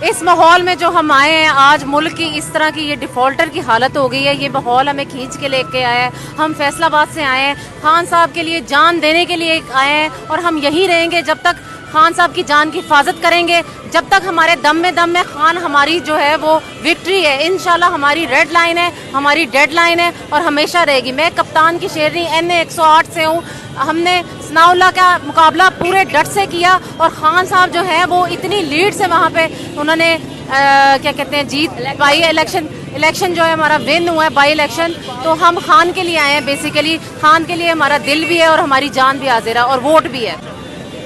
اس ماحول میں جو ہم آئے ہیں آج، ملک کی اس طرح کی یہ ڈیفالٹر کی حالت ہو گئی ہے، یہ ماحول ہمیں کھینچ کے لے کے آیا ہے. ہم فیصل آباد سے آئے ہیں، خان صاحب کے لیے جان دینے کے لیے آئے ہیں، اور ہم یہی رہیں گے جب تک خان صاحب کی جان کی حفاظت کریں گے، جب تک ہمارے دم میں خان ہماری جو ہے وہ وکٹری ہے. انشاءاللہ ہماری ریڈ لائن ہے، ہماری ڈیڈ لائن ہے اور ہمیشہ رہے گی. میں کپتان کی شیرنی NA 108 سے ہوں. ہم نے ثناء اللہ کا مقابلہ پورے ڈٹ سے کیا، اور خان صاحب جو ہیں وہ اتنی لیڈ سے وہاں پہ انہوں نے کیا کہتے ہیں جیت پائی. الیکشن جو ہے ہمارا ون ہوا ہے، بائی الیکشن. تو ہم خان کے لیے آئے ہیں، بیسیکلی خان کے لیے ہمارا دل بھی ہے اور ہماری جان بھی حاضر ہے اور ووٹ بھی ہے.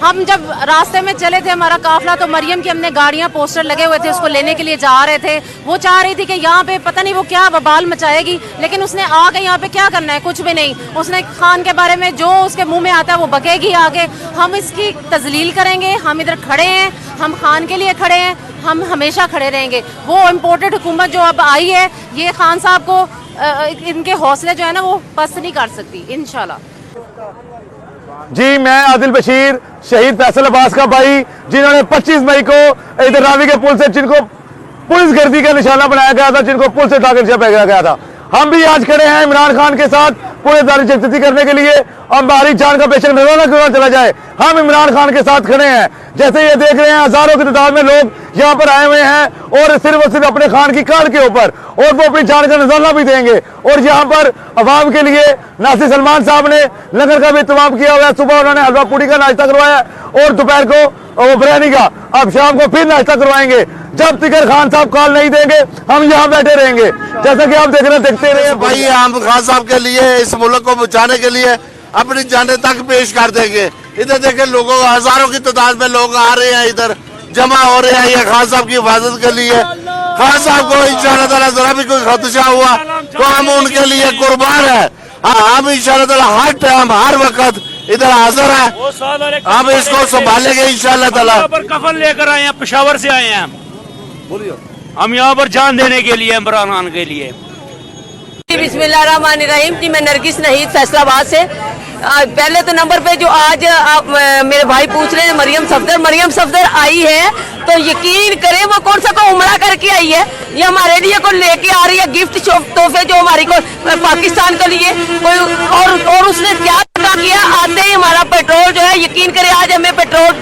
ہم جب راستے میں چلے تھے ہمارا قافلہ، تو مریم کی ہم نے گاڑیاں پوسٹر لگے ہوئے تھے، اس کو لینے کے لیے جا رہے تھے. وہ چاہ رہی تھی کہ یہاں پہ پتہ نہیں وہ کیا ببال مچائے گی، لیکن اس نے آ کے یہاں پہ کیا کرنا ہے، کچھ بھی نہیں. اس نے خان کے بارے میں جو اس کے منہ میں آتا ہے وہ بکے گی آگے. ہم اس کی تذلیل کریں گے. ہم ادھر کھڑے ہیں، ہم خان کے لیے کھڑے ہیں، ہم ہمیشہ کھڑے رہیں گے. وہ امپورٹڈ حکومت جو اب آئی ہے، یہ خان صاحب کو ان کے حوصلے جو ہے نا وہ پست نہیں کر سکتی انشاءاللہ. جی میں عادل بشیر، شہید فیصل عباس کا بھائی، جنہوں نے 25 مئی کو ادھر راوی کے پل سے جن کو پولیس گردی کا نشانہ بنایا گیا تھا، جن کو پل سے اٹھا کر پھینکا گیا تھا. ہم بھی آج کھڑے ہیں عمران خان کے ساتھ پورے داری یکجہتی کرنے کے لیے. اور ہماری جان کا پیشن نظر کیوں نہ چلا جائے، ہم عمران خان کے ساتھ کھڑے ہیں. جیسے یہ دیکھ رہے ہیں ہزاروں کی تعداد میں لوگ یہاں پر آئے ہوئے ہیں، اور صرف اپنے خان کی کار کے اوپر، اور وہ اپنی جان کا نذرانہ بھی دیں گے. اور یہاں پر عوام کے لیے ناصر سلمان صاحب نے لنگر کا بھی اہتمام کیا ہوا ہے. صبح انہوں نے حلوہ پوڑی کا ناشتہ کروایا ہے، اور دوپہر کو وہ بریانی کا، اب شام کو پھر ناشتہ کروائیں گے. جب تک خان صاحب کال نہیں دیں گے ہم یہاں بیٹھے رہیں گے. جیسا کہ آپ دیکھتے رہے بھائی، ہم خان صاحب کے لیے، اس ملک کو بچانے کے لیے اپنی جانیں تک پیش کر دیں گے. ادھر دیکھیں لوگوں، ہزاروں کی تعداد میں لوگ آ رہے ہیں، ادھر جمع ہو رہے ہیں یہ خان صاحب کی حفاظت کے لیے. خان صاحب کو انشاءاللہ تعالیٰ ذرا بھی کوئی خدشہ ہوا تو ہم ان کے لیے قربان ہیں. ہم انشاءاللہ تعالیٰ ہر ٹائم ہر وقت ادھر حاضر ہیں. ہم اس کو سنبھالیں گے انشاءاللہ تعالیٰ. کفن لے کر آئے ہیں، پشاور سے آئے ہیں. ہم یہاں پر جان دینے کے لیے، عمران خان کے لیے. بسم اللہ الرحمن الرحیم. جی میں نرگس نحید فیصل آباد سے. پہلے تو نمبر پہ جو آج میرے بھائی پوچھ رہے ہیں مریم صفدر آئی ہے، تو یقین کریں وہ کون سا کو عمرہ کر کے آئی ہے. یہ ہمارے لیے کو لے کے آ رہی ہے گفٹ تحفے، جو ہماری کو پاکستان کے لیے کوئی اور اس نے کیا کیا. آتے ہی ہمارا پیٹرول جو ہے، یقین کریں آج ہمیں پیٹرول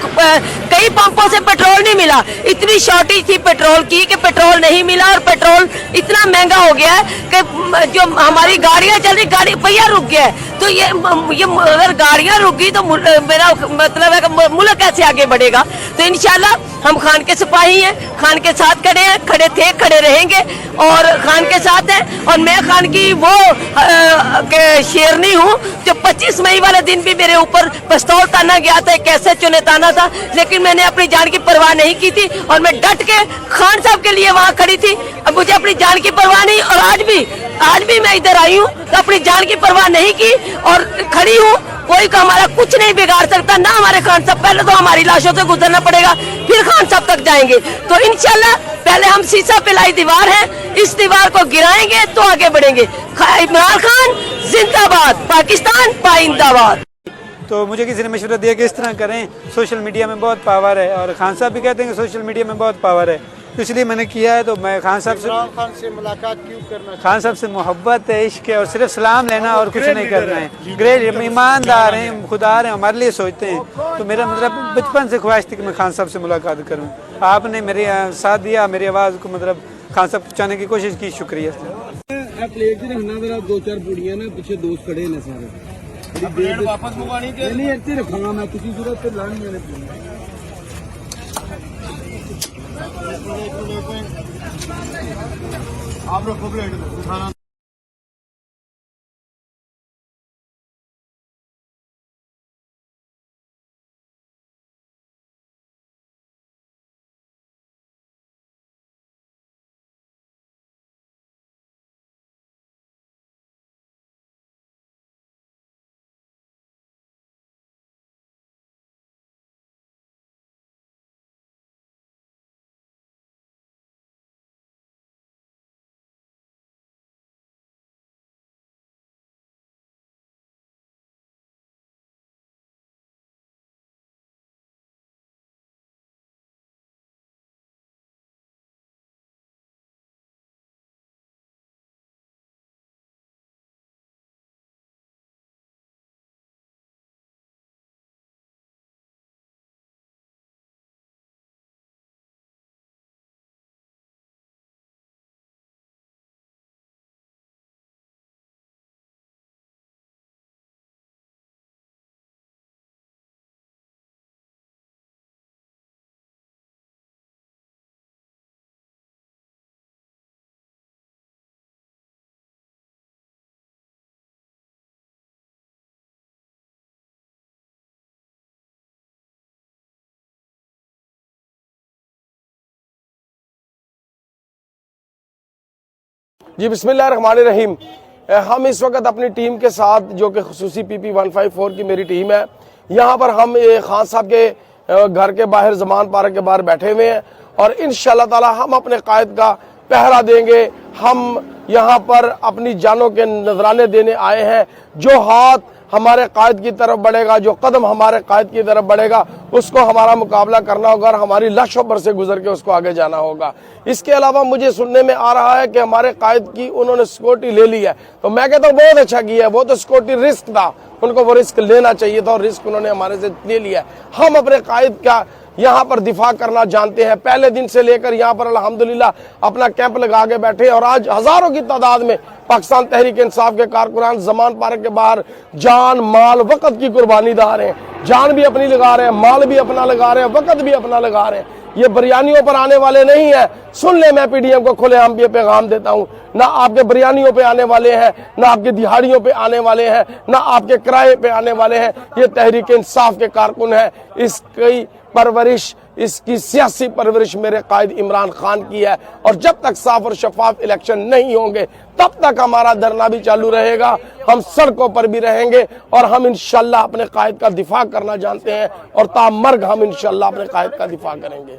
کئی پمپوں سے پیٹرول نہیں ملا. اتنی شارٹیج تھی پیٹرول کی کہ پیٹرول نہیں ملا، اور پیٹرول اتنا مہنگا ہو گیا ہے کہ جو ہماری گاڑیاں چل رہی، گاڑی پہیا رک گیا ہے. تو یہ اگر گاڑیاں رک گئی تو میرا مطلب ہے کہ ملک کیسے آگے بڑھے گا. تو انشاءاللہ ہم خان کے سپاہی ہیں، خان کے ساتھ کھڑے ہیں، کھڑے تھے، کھڑے رہیں گے، اور خان کے ساتھ ہیں. اور میں خان کی وہ شیرنی ہوں جو 25 مئی والے دن بھی میرے اوپر پستول تانا گیا تھا، کیسے چنے تانا تھا، لیکن میں نے اپنی جان کی پرواہ نہیں کی تھی، اور میں ڈٹ کے خان صاحب کے لیے وہاں کھڑی تھی. اب مجھے اپنی جان کی پرواہ نہیں، اور آج بھی میں ادھر آئی ہوں تو اپنی جان کی پرواہ نہیں کی اور کھڑی ہوں. کوئی کا ہمارا کچھ نہیں بگاڑ سکتا، نہ ہمارے خان صاحب. پہلے تو ہماری لاشوں سے گزرنا پڑے گا، پھر خان صاحب تک جائیں گے. تو انشاءاللہ پہلے ہم سیسا پلائی دیوار ہیں، اس دیوار کو گرائیں گے تو آگے بڑھیں گے. عمران خان زندہ باد، پاکستان پائندہ باد. تو مجھے کسی نے مشورہ دیا کہ اس طرح کریں، سوشل میڈیا میں بہت پاور ہے، اور خان صاحب بھی کہتے ہیں کہ سوشل میڈیا میں بہت پاور ہے، تو اس لیے میں نے کیا ہے. تو میں خان صاحب سے ملاقات کیوں کرنا؟ خان صاحب سے محبت ہے، عشق ہے، اور صرف سلام لینا اور کچھ نہیں کرنا ہے. گریٹ ایماندار ہیں، خدا ہیں، ہمارے لیے سوچتے ہیں. تو میرا مطلب بچپن سے خواہش تھی کہ میں خان صاحب سے ملاقات کروں. آپ نے میرے ساتھ دیا، میری آواز کو مطلب خان صاحب پہنچانے کی کوشش کی. شکریہ. پلیٹ رکھنا میرا 2-4 پوڑیاں نا پیچھے دوست کھڑے ہیں سارے. واپس منگوانی نہیں ایسے رکھنا میں کسی صورت پہ لانی ہے. آپ رکھو پلیٹ اٹھانا. जी बिस्मिल्लाहिर्रहमानिर्रहीम। हम इस वक्त अपनी टीम के साथ जो कि खसूसी PP 154 की मेरी टीम है, यहाँ पर हम खान साहब के घर के बाहर ज़मान पार्क के बाहर बैठे हुए हैं और इंशाअल्लाह ताला हम अपने कायद का पहरा देंगे। हम यहाँ पर अपनी जानों के नजराने देने आए हैं। जो हाथ हमारे कायद की तरफ बढ़ेगा, जो कदम हमारे कायद की तरफ बढ़ेगा, उसको हमारा मुकाबला करना होगा और हमारी लाशों पर से गुजर के उसको आगे जाना होगा। इसके अलावा मुझे सुनने में आ रहा है कि हमारे कायद की उन्होंने सिक्योरिटी ले ली है, तो मैं कहता हूँ बहुत अच्छा किया है। वो तो सिक्योरिटी रिस्क था, उनको वो रिस्क लेना चाहिए था और रिस्क उन्होंने हमारे से ले लिया है। हम अपने कायद का यहाँ पर दिफा करना जानते हैं। पहले दिन से लेकर यहाँ पर अल्हम्दुलिल्लाह अपना कैंप लगा के बैठे और आज हजारों की तादाद में पाकिस्तान तहरीक इंसाफ के कारकुनान ज़मान पार्क के बाहर जान माल वक़्त की कुर्बानी दा रहे हैं। जान भी अपनी लगा रहे हैं, माल भी अपना लगा रहे हैं, वक़्त भी अपना लगा रहे हैं। ये बिरयानियों पर आने वाले नहीं है। सुन ले, मैं PDM को खुलेआम ये पैगाम देता हूँ, ना आपके बिरयानियों पे आने वाले हैं, ना आपके दिहाड़ियों पे आने वाले हैं, ना आपके किराए पे आने वाले हैं। ये तहरीक इंसाफ के कारकुन है। इसकी परवरिश, इसकी सियासी परवरिश मेरे कायद इमरान खान की है और जब तक साफ और शफाफ इलेक्शन नहीं होंगे तब तक हमारा धरना भी चालू रहेगा। हम सड़कों पर भी रहेंगे और हम इंशाअल्लाह अपने कायद का दिफा करना जानते हैं और तामर्ग हम इंशाअल्लाह अपने कायद का दिफा करेंगे।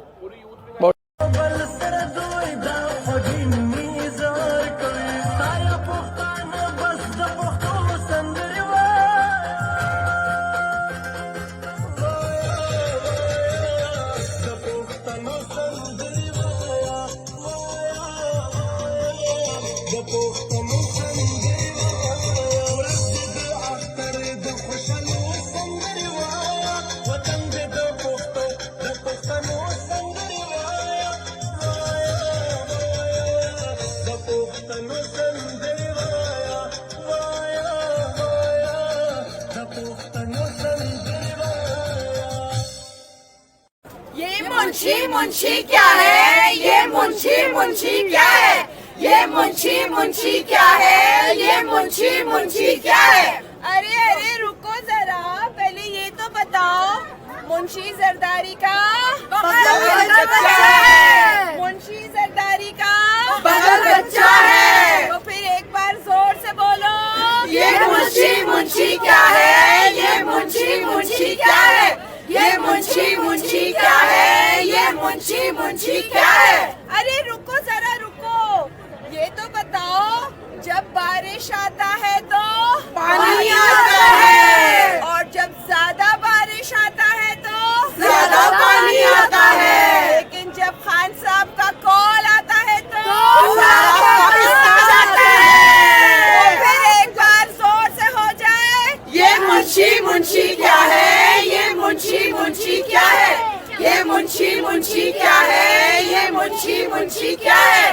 मुंशी मुंशी क्या है, ये मुंशी मुंशी क्या है, ये मुंशी मुंशी क्या है, ये मुंशी मुंशी क्या है। अरे अरे रुको जरा, पहले ये तो बताओ मुंशी जरदारी का बगल बच्चा है, मुंशी जरदारी का बगल बच्चा है। तो फिर एक बार जोर से बोलो, ये मुंशी मुंशी क्या है, ये मुंशी मुंशी क्या है, ये मुंशी मुंशी क्या है, ये मुंशी मुंशी क्या है। अरे रुको जरा रुको, ये तो बताओ जब बारिश आता है तो पानी आता है और जब ज्यादा बारिश आता है तो ज्यादा पानी आता है। लेकिन जब खान साहब का कॉल आता है तो सारा पाकिस्तान आता है। तो फिर एक बार जोर से हो जाए, ये मुंशी मुंशी क्या है, ये मुंशी मुंशी क्या है, ये मुंशी मुंशी क्या है, ये मुंशी मुंशी क्या है।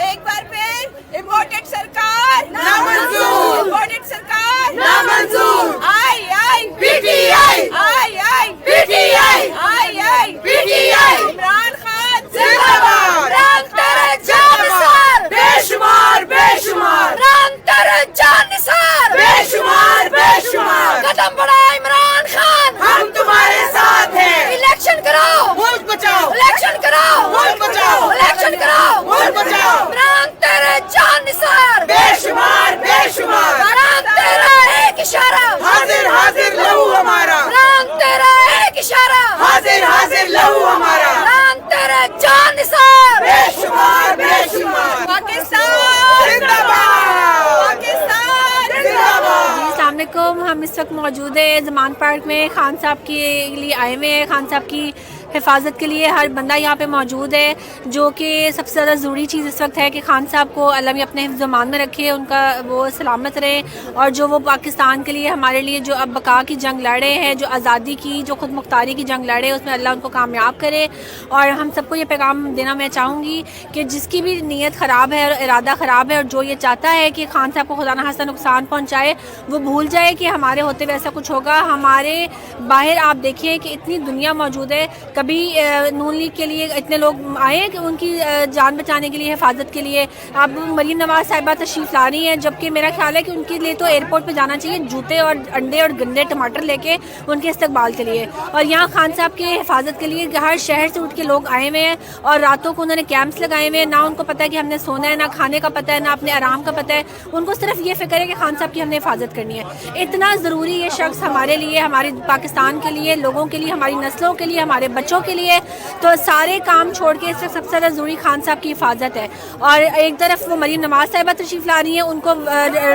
एक बार फिर इम्पोर्टेड सरकार नामंजूर, इम्पोर्टेड सरकार नामंजूर। आई आई PTI, आई आई PTI, आई आई PTI, इमरान खान जिंदाबाद। रंग तेरे जानिसार, बेशुमार बेशुमार, रंग तेरे जानिसार, बेशुमार बेशुमार। कदम बढ़ा इमरान खान, हम तुम्हारे साथ हैं। इलेक्शन कराओ, मुल्क बचाओ, इलेक्शन कराओ, मुल्क बचाओ, इलेक्शन कराओ, मुल्क बचाओ। इमरान तेरे जानिसार, बेशुमार बेशुमार, रंग तेरा एक इशारा, हाजिर हाजिर लहू हमारा, रंग तेरा एक इशारा, हाजिर हाजिर लहू हमारा, रंग तेरे जानिसार, बेशुमार बेशुमार। पाकिस्तान जिंदाबाद, पाकिस्तान जिंदाबाद। अस्सलाम वालेकुम। हम इस वक्त मौजूद है ज़मान पार्क में। खान साहब के लिए आए हुए हैं। खान साहब की हिफाजत के लिए हर बंदा यहाँ पे मौजूद है, जो कि सबसे ज़्यादा ज़रूरी चीज़ इस वक्त है कि खान साहब को अल्लाह भी अपने हिफ्ज़ मान में रखे, उनका वो सलामत रहे और जो वो पाकिस्तान के लिए हमारे लिए जो अब बका की जंग लड़े हैं, जो आज़ादी की, जो खुद मुख्तारी की जंग लड़े, उसमें अल्लाह उनको कामयाब करे। और हम सबको ये पैगाम देना मैं चाहूँगी कि जिसकी भी नीयत ख़राब है और इरादा ख़राब है और जो ये चाहता है कि खान साहब को खुदा न खास्ता नुकसान पहुँचाए, वो भूल जाए कि हमारे होते हुए ऐसा कुछ होगा। हमारे बाहर आप देखिए कि इतनी दुनिया मौजूद है, कभी अभी नून लीग के लिए इतने लोग आए हैं कि उनकी जान बचाने के लिए, हिफाजत के लिए। अब मरीम नवाज साहिबा तशरीफ ला रही हैं, जबकि मेरा ख्याल है कि उनके लिए तो एयरपोर्ट पे जाना चाहिए जूते और अंडे और गंदे टमाटर लेके उनके इस्तकबाल के लिए। और यहाँ खान साहब के हिफाजत के लिए हर शहर से उठ के लोग आए हुए हैं और रातों को उन्होंने कैंप्स लगाए हुए हैं। ना उनको पता है कि हमने सोना है, ना खाने का पता है, ना अपने आराम का पता है। उनको सिर्फ ये फिक्र है कि खान साहब की हमने हिफाजत करनी है। इतना ज़रूरी ये शख्स हमारे लिए, हमारे पाकिस्तान के लिए, लोगों के लिए, हमारी नस्लों के लिए, हमारे बच्चों के लिए। तो सारे काम छोड़ के इससे सबसे ज़्यादा ज़रूरी खान साहब की हिफाजत है। और एक तरफ वो मरीम नवाज साहिबा तशरीफ़ ला रही हैं, उनको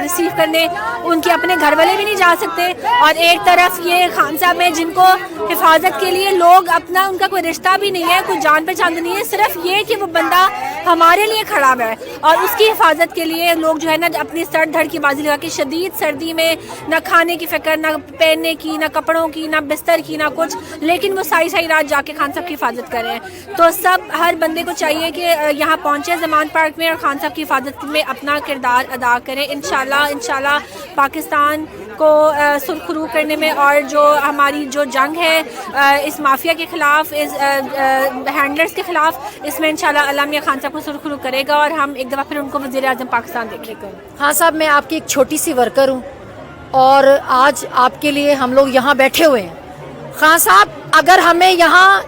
रिसीव करने उनके अपने घर वाले भी नहीं जा सकते, और एक तरफ ये खान साहब हैं जिनको हिफाजत के लिए लोग अपना, उनका कोई रिश्ता भी नहीं है, कोई जान पहचान नहीं है, सिर्फ ये कि वो बंदा हमारे लिए खड़ा हुआ है और उसकी हिफाजत के लिए लोग जो है ना अपनी सर धड़ की बाजी लगा के शदीद सर्दी में ना खाने की फिक्र, ना पहनने की, ना कपड़ों की, ना बिस्तर की, ना कुछ, लेकिन वो सारी सारी रात जाके खान साहब की हिफाजत कर रहे हैं। तो सब हर बंदे को चाहिए कि यहाँ पहुँचे ज़मान पार्क में और खान साहब की हिफाजत में अपना किरदार अदा करें। इंशाल्लाह पाकिस्तान को सुरखरू करने में और जो हमारी जो जंग है इस माफिया के ख़िलाफ़, इस हैंडलर्स के ख़िलाफ़, इसमें इंशाल्लाह अल्लाह मियां खान साहब को सुरखरू करेगा और हम एक दफ़ा फिर उनको वज़ीर-ए-आज़म पाकिस्तान देखेंगे। हाँ साहब, मैं आपकी एक छोटी सी वर्कर हूँ और आज आपके लिए हम लोग यहाँ बैठे हुए हैं। खान साहब, अगर हमें यहाँ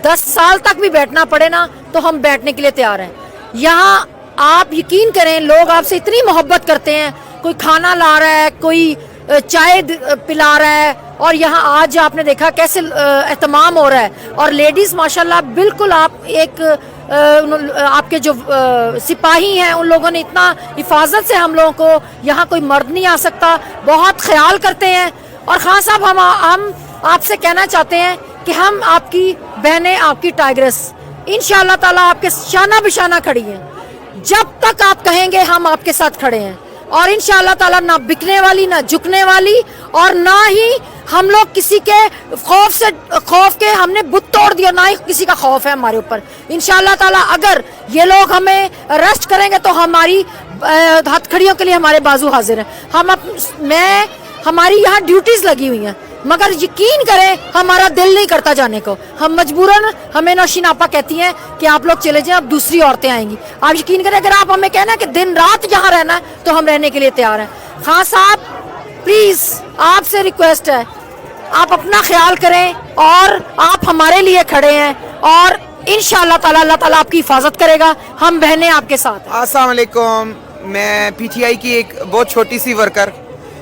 10 साल तक भी बैठना पड़े ना तो हम बैठने के लिए तैयार हैं। यहाँ आप यकीन करें, लोग आपसे इतनी मोहब्बत करते हैं, कोई खाना ला रहा है, कोई चाय पिला रहा है, और यहाँ आज आपने देखा कैसे एहतमाम हो रहा है। और लेडीज़ माशाल्लाह बिल्कुल, आप एक आपके जो सिपाही हैं उन लोगों ने इतना हिफाजत से हम लोगों को, यहाँ कोई मर्द नहीं आ सकता, बहुत ख्याल करते हैं। और खान साहब, हम आपसे कहना चाहते हैं कि हम आपकी बहनें, आपकी टाइग्रेस इंशाअल्लाह ताला आपके शाना बिशाना खड़ी हैं। जब तक आप कहेंगे हम आपके साथ खड़े हैं, और इंशाअल्लाह ताला ना बिकने वाली, ना झुकने वाली, और ना ही हम लोग किसी के खौफ के हमने बुत तोड़ दिया, ना ही किसी का खौफ है हमारे ऊपर। इंशाअल्लाह ताला अगर ये लोग हमें अरेस्ट करेंगे तो हमारी हथकड़ियों के लिए हमारे बाजू हाजिर हैं। हमारी यहाँ ड्यूटीज लगी हुई हैं, मगर यकीन करें हमारा दिल नहीं करता जाने को। हम मजबूरन, हमें नौशीन आपा कहती हैं कि आप लोग चले जाएं, अब दूसरी औरतें आएंगी। आप यकीन करें, अगर आप हमें कहना है कि दिन रात यहाँ रहना है तो हम रहने के लिए तैयार हैं। खान साहब, प्लीज आपसे रिक्वेस्ट है, आप अपना ख्याल करें और आप हमारे लिए खड़े हैं, और इंशाअल्लाह ताला अल्लाह ताला आपकी हिफाजत करेगा। हम बहनें आपके साथ हैं। अस्सलाम वालेकुम, मैं पीटीआई की एक बहुत छोटी सी वर्कर,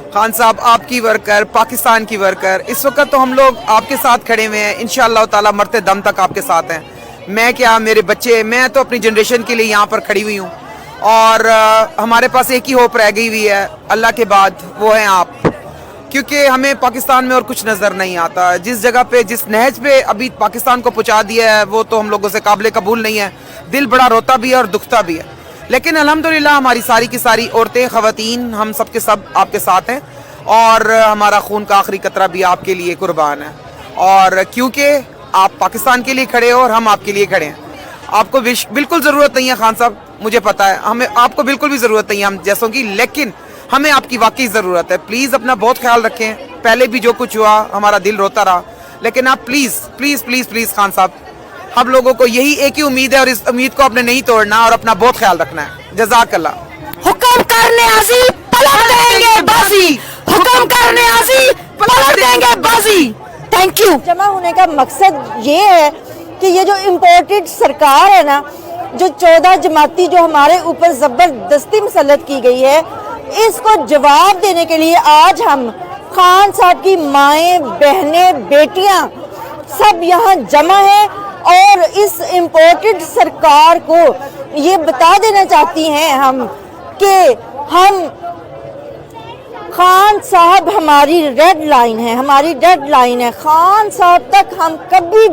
खान साहब आपकी वर्कर, पाकिस्तान की वर्कर, इस वक्त तो हम लोग आपके साथ खड़े हुए हैं, इंशाअल्लाह ताला मरते दम तक आपके साथ हैं। मैं क्या, मेरे बच्चे, मैं तो अपनी जनरेशन के लिए यहाँ पर खड़ी हुई हूँ, और हमारे पास एक ही होप रह गई हुई है अल्लाह के बाद, वो है आप। क्योंकि हमें पाकिस्तान में और कुछ नज़र नहीं आता। जिस जगह पे, जिस नहज पे अभी पाकिस्तान को पहुँचा दिया है, वो तो हम लोगों से काबिल कबूल नहीं है। दिल बड़ा रोता भी है और दुखता भी है, लेकिन अल्हम्दुलिल्लाह हमारी सारी की सारी औरतें, ख़वातीन, हम सब के सब आपके साथ हैं, और हमारा खून का आखिरी कतरा भी आपके लिए कुर्बान है। और क्योंकि आप पाकिस्तान के लिए खड़े हो और हम आपके लिए खड़े हैं। आपको बिल्कुल ज़रूरत नहीं है खान साहब, मुझे पता है, हमें आपको बिल्कुल भी ज़रूरत नहीं है हम जैसों की, लेकिन हमें आपकी वाकई ज़रूरत है। प्लीज़ अपना बहुत ख्याल रखें। पहले भी जो कुछ हुआ हमारा दिल रोता रहा, लेकिन आप please please please please Khan साहब, हम लोगों को यही एक ही उम्मीद है, और इस उम्मीद को आपने नहीं तोड़ना और अपना बहुत ख्याल रखना है। जज़ाकल्लाह। हुक्म करने आजी पलट देंगे बाजी, हुक्म करने आजी पलट देंगे बाजी। Thank you. जमा होने का मकसद ये है कि ये जो इम्पोर्टेड सरकार है ना, जो 14 जमाती जो हमारे ऊपर जबरदस्ती मुसल्लत की गई है, इसको जवाब देने के लिए आज हम खान साहब की माएँ, बहनें, बेटियां सब यहाँ जमा हैं, और इस इम्पोर्टेड सरकार को ये बता देना चाहती हैं हम कि हम, खान साहब हमारी रेड लाइन है, हमारी डेड लाइन है। खान साहब तक हम कभी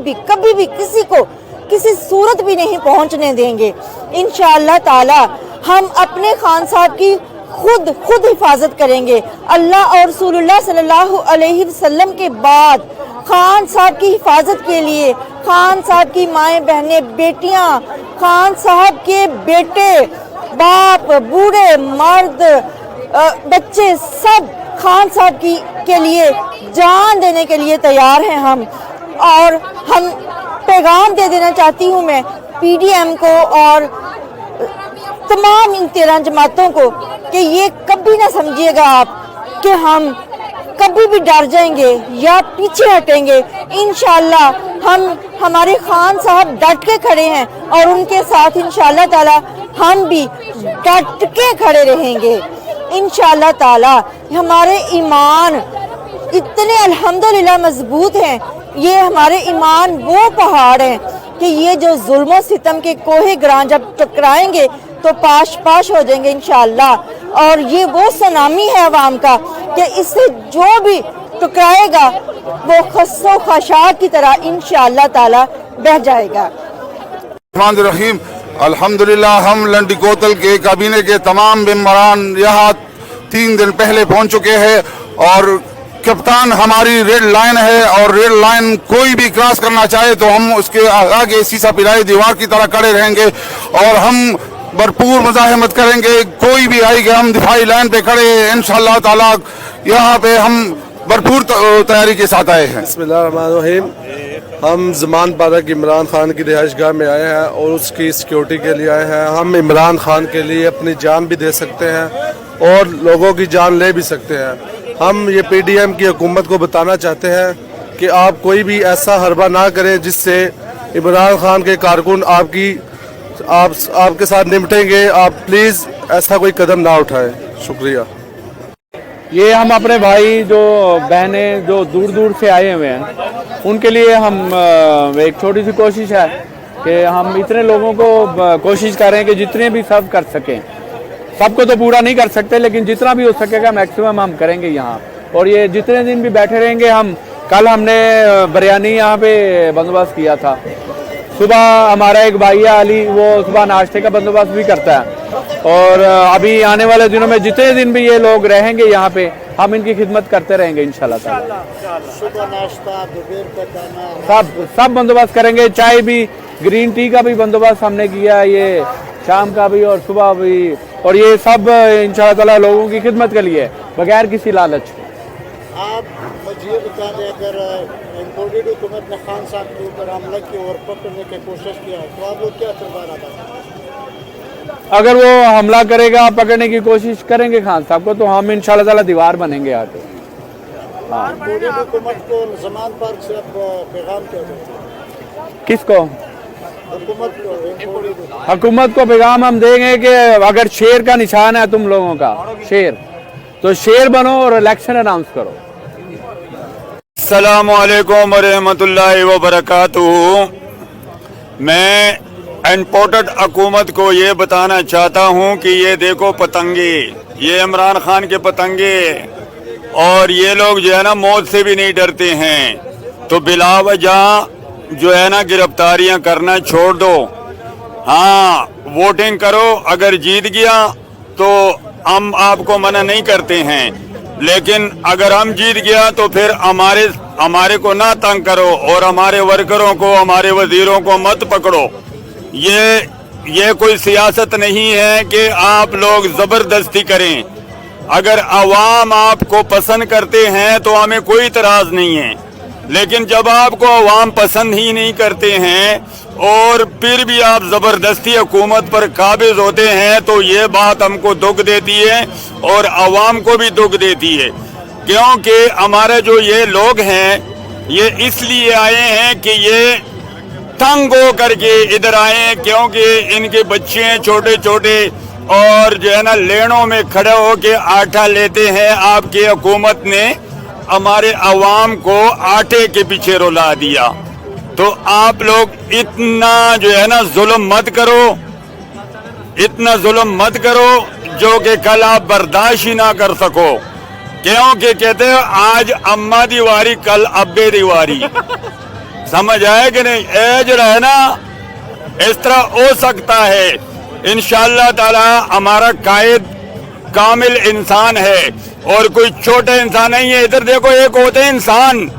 भी किसी को किसी सूरत भी नहीं पहुंचने देंगे। इंशाअल्लाह ताला हम अपने खान साहब की खुद हिफाजत करेंगे। अल्लाह और रसूलुल्लाह सल्लल्लाहु अलैहि वसल्लम के बाद खान साहब की हिफाजत के लिए खान साहब की माएँ, बहनें, बेटियां, खान साहब के बेटे, बाप, बूढ़े, मर्द, बच्चे, सब खान साहब के लिए जान देने के लिए तैयार हैं हम। और हम पैगाम दे देना चाहती हूँ मैं PDM को और तमाम इन 13 जमातों को कि ये कभी ना समझिएगा आप कि हम कभी भी डर जाएंगे या पीछे हटेंगे। इंशाल्लाह हमारे खान साहब डट के खड़े हैं और उनके साथ इंशाल्लाह ताला हम भी डट के खड़े रहेंगे इंशाल्लाह ताला। हमारे ईमान इतने अल्हम्दुलिल्लाह मजबूत हैं, ये हमारे ईमान वो पहाड़ हैं कि ये जो जुल्म सितम के कोहे ग्रां जब टकराएंगे तो पाश पाश हो जाएंगे इंशाल्लाह। और ये वो सुनामी है अवाम का कि इससे जो भी टकराएगा वो खस्सो खशाक की तरह इंशाल्लाह ताला बह जाएगा। रहीम अल्हम्दुलिल्लाह हम लंडी कोतल के काबीने के तमाम मेंबरान यहाँ 3 दिन पहले पहुँच चुके हैं और कप्तान हमारी रेड लाइन है और रेड लाइन कोई भी क्रॉस करना चाहे तो हम उसके आगे सीसा पिलाई दीवार की तरह खड़े रहेंगे और हम भरपूर मुजाहिमत करेंगे। कोई भी आएगा हम दिफाई लाइन पे खड़े हैं इंशाअल्लाह ताला। यहाँ पे हम भरपूर तैयारी के साथ आए हैं। बिस्मिल्लाहिर्रहमानिर्रहीम। हम ज़मान पारा की इमरान खान की रिहाइश गाह में आए हैं और उसकी सिक्योरिटी के लिए आए हैं। हम इमरान खान के लिए अपनी जान भी दे सकते हैं और लोगों की जान ले भी सकते हैं। हम ये PDM की हुकूमत को बताना चाहते हैं कि आप कोई भी ऐसा हरबा ना करें जिससे इमरान खान के कारकुन आपके साथ निपटेंगे। आप प्लीज़ ऐसा कोई कदम ना उठाएं। शुक्रिया। ये हम अपने भाई जो बहनें जो दूर दूर से आए हुए हैं उनके लिए हम एक छोटी सी कोशिश है कि हम इतने लोगों को कोशिश कर रहे हैं कि जितने भी सर्व कर सकें। सबको तो पूरा नहीं कर सकते लेकिन जितना भी हो सकेगा मैक्सिमम हम करेंगे यहाँ। और ये जितने दिन भी बैठे रहेंगे हम, कल हमने बिरयानी यहाँ पे बंदोबस्त किया था। सुबह हमारा एक भाई है अली, वो सुबह नाश्ते का बंदोबस्त भी करता है। और अभी आने वाले दिनों में जितने दिन भी ये लोग रहेंगे यहाँ पे हम इनकी खिदमत करते रहेंगे इंशाल्लाह ताला। सुबह नाश्ता, दोपहर का खाना, सब बंदोबस्त करेंगे। चाय भी, ग्रीन टी का भी बंदोबस्त हमने किया, ये शाम का भी और सुबह भी। और ये सब इंशाल्लाह ताला लोगों की खिदमत के लिए बगैर किसी लालच के। आप मुझे बता दें, अगर इम्पोर्टेड हुकूमत ने खान साहब के ऊपर हमला की और पकड़ने की कोशिश किया तो आप लोग क्या करवा रहा? अगर वो हमला करेगा, पकड़ने की कोशिश करेंगे खान साहब को, तो हम इंशाल्लाह ताला दीवार बनेंगे यहाँ पे। इम्पोर्टेड हुकूमत को ज़मान पार्क से आप पैगाम क्या देंगे? किसको? हुकूमत को पैगाम हम देंगे कि अगर शेर का निशान है तुम लोगों का, शेर, तो शेर बनो और इलेक्शन अनाउंस करो। अस्सलामु अलैकुम वरहमतुल्लाहि वबरकातुहू। मैं इम्पोर्टेड हुकूमत को ये बताना चाहता हूँ कि ये देखो पतंगे, ये इमरान खान के पतंगे, और ये लोग जो है ना मौत से भी नहीं डरते हैं। तो बिला वजह जो है ना गिरफ्तारियां करना छोड़ दो। हाँ, वोटिंग करो, अगर जीत गया तो हम आपको मना नहीं करते हैं, लेकिन अगर हम जीत गया तो फिर हमारे को ना तंग करो और हमारे वर्करों को, हमारे वजीरों को मत पकड़ो। ये कोई सियासत नहीं है कि आप लोग जबरदस्ती करें। अगर अवाम आपको पसंद करते हैं तो हमें कोई इतराज नहीं है, लेकिन जब आपको अवाम पसंद ही नहीं करते हैं और फिर भी आप जबरदस्ती हुकूमत पर काबिज होते हैं तो ये बात हमको दुख देती है और अवाम को भी दुख देती है। क्योंकि हमारे जो ये लोग हैं ये इसलिए आए हैं कि ये तंग हो करके इधर आए हैं, क्योंकि इनके बच्चे हैं छोटे छोटे और जो है ना लेनों में खड़े होके आटा लेते हैं। आपकी हुकूमत ने हमारे अवाम को आटे के पीछे रुला दिया। तो आप लोग इतना जो है ना जुल्म मत करो, इतना जुल्म मत करो जो कि कल आप बर्दाश्त ही ना कर सको। क्योंकि कहते हैं आज अम्मा दीवारी कल अब्बे दीवारी। समझ आए कि नहीं? ए जो है ना इस तरह हो सकता है। इंशाअल्लाह ताला हमारा कायद कामिल इंसान है और कोई छोटा इंसान नहीं है। इधर देखो, एक होते इंसान,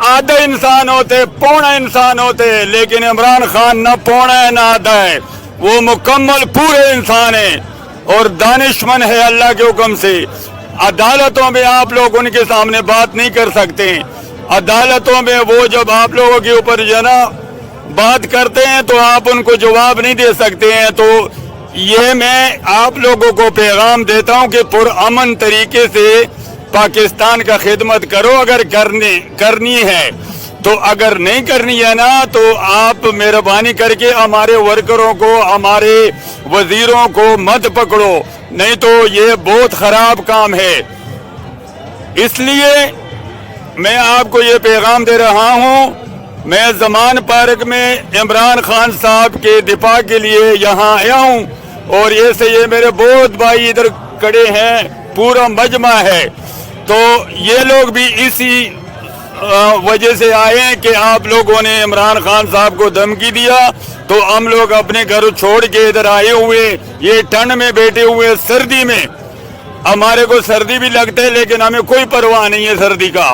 आधा इंसान होते, पौना इंसान होते, लेकिन इमरान खान न पौना है न आधा है, वो मुकम्मल पूरे इंसान है और दानिशमंद है अल्लाह के हुक्म से। अदालतों में आप लोग उनके सामने बात नहीं कर सकते। अदालतों में वो जब आप लोगों के ऊपर जो है ना बात करते हैं तो आप उनको जवाब नहीं दे सकते हैं। तो ये मैं आप लोगों को पैगाम देता हूं कि पुरअमन तरीके से पाकिस्तान का खिदमत करो अगर करनी है। तो अगर नहीं करनी है ना तो आप मेहरबानी करके हमारे वर्करों को, हमारे वजीरों को मत पकड़ो, नहीं तो ये बहुत खराब काम है। इसलिए मैं आपको ये पैगाम दे रहा हूं, मैं ज़मान पार्क में इमरान खान साहब के दिफा के लिए यहाँ आया हूं और ये मेरे बहुत भाई इधर खड़े हैं, पूरा मजमा है। तो ये लोग भी इसी वजह से आए हैं कि आप लोगों ने इमरान खान साहब को धमकी दिया तो हम लोग अपने घर छोड़ के इधर आए हुए, ये ठंड में बैठे हुए, सर्दी में। हमारे को सर्दी भी लगता है लेकिन हमें कोई परवाह नहीं है सर्दी का,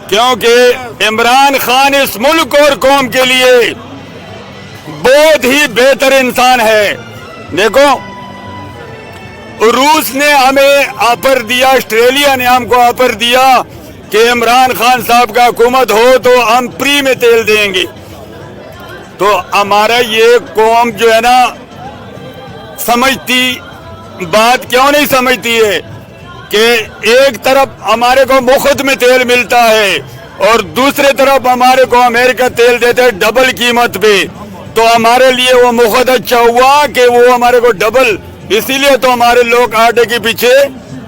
क्योंकि इमरान खान इस मुल्क और कौम के लिए बहुत ही बेहतर इंसान है। देखो, रूस ने हमें ऑफर दिया, ऑस्ट्रेलिया ने हमको ऑफर दिया कि इमरान खान साहब का हुकूमत हो तो हम फ्री में तेल देंगे। तो हमारा ये कौम जो है ना समझती बात क्यों नहीं समझती है कि एक तरफ हमारे को मुफ्त में तेल मिलता है और दूसरे तरफ हमारे को अमेरिका तेल देते है डबल कीमत पे। तो हमारे लिए वो मुफ्त अच्छा हुआ कि वो हमारे को डबल, इसीलिए तो हमारे लोग आटे के पीछे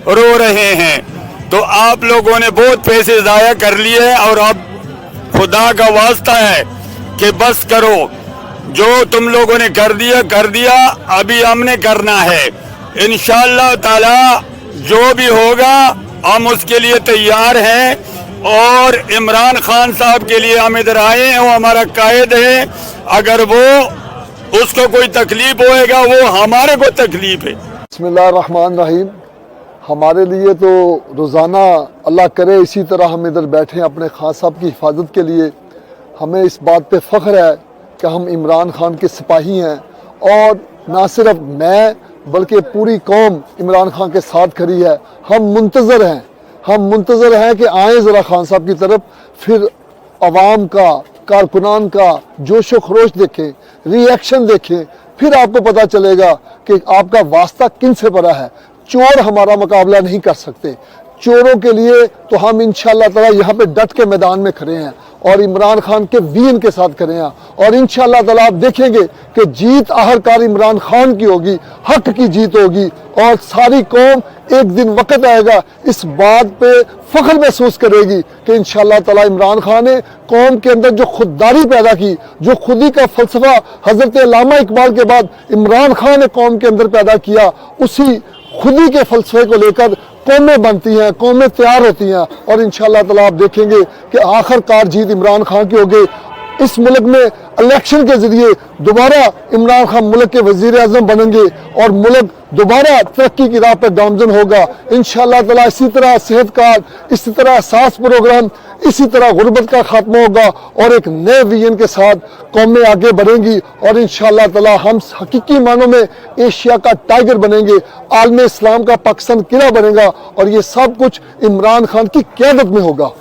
रो रहे हैं। तो आप लोगों ने बहुत पैसे जाया कर लिए और अब खुदा का वास्ता है कि बस करो, जो तुम लोगों ने कर दिया, अभी हमने करना है। इंशाअल्लाह ताला जो भी होगा हम उसके लिए तैयार हैं और इमरान खान साहब के लिए हम इधर आए हैं, वो हमारा कायद है। अगर वो उसको कोई तकलीफ होएगा वो हमारे को तकलीफ है। बिस्मिल्लाहिर्रहमानिर्रहीम। हमारे लिए तो रोज़ाना अल्लाह करे इसी तरह हम इधर बैठे अपने खान साहब की हिफाजत के लिए। हमें इस बात पे फ़ख्र है कि हम इमरान खान के सिपाही हैं और ना सिर्फ मैं बल्कि पूरी कौम इमरान खान के साथ खड़ी है। हम मुंतज़र हैं कि आएँ ज़रा खान साहब की तरफ, फिर अवाम का, कारकुनान का जोश व खरोश देखें, रिएक्शन देखें, फिर आपको पता चलेगा कि आपका वास्ता किन से पड़ा है। चोर हमारा मुकाबला नहीं कर सकते, चोरों के लिए तो हम इंशाअल्लाह ताला यहाँ पे डट के मैदान में खड़े हैं और इमरान खान के वीन के साथ खड़े हैं और इंशाअल्लाह ताला आप देखेंगे कि जीत आखिरकार इमरान खान की होगी, हक की जीत होगी और सारी कौम एक दिन वक्त आएगा इस बात पे फख्र महसूस करेगी कि इंशाअल्लाह ताला इमरान खान ने कौम के अंदर जो खुददारी पैदा की, जो खुदी का फलसफा हजरत अल्लामा इकबाल के बाद इमरान खान ने कौम के अंदर पैदा किया, उसी खुदी के फलसफे को लेकर कौमें बनती हैं, कौमें तैयार होती हैं और इंशाअल्लाह ताला आप देखेंगे कि आखिरकार जीत इमरान खान की होगी। इस मुल्क में इलेक्शन के जरिए दोबारा इमरान खान मुल्क के वजीर आज़म बनेंगे और मुल्क दोबारा तरक्की की राह पर गामजन होगा इंशाअल्लाह ताला। इसी तरह सेहत कार्ड, इसी तरह सास प्रोग्राम, इसी तरह गुर्बत का खात्मा होगा और एक नए विजन के साथ कौमें आगे बढ़ेंगी और इंशाअल्लाह ताला हम हकीकी मानों में एशिया का टाइगर बनेंगे, आलम इस्लाम का पाकिस्तान किला बनेगा और ये सब कुछ इमरान खान की क़यादत में होगा।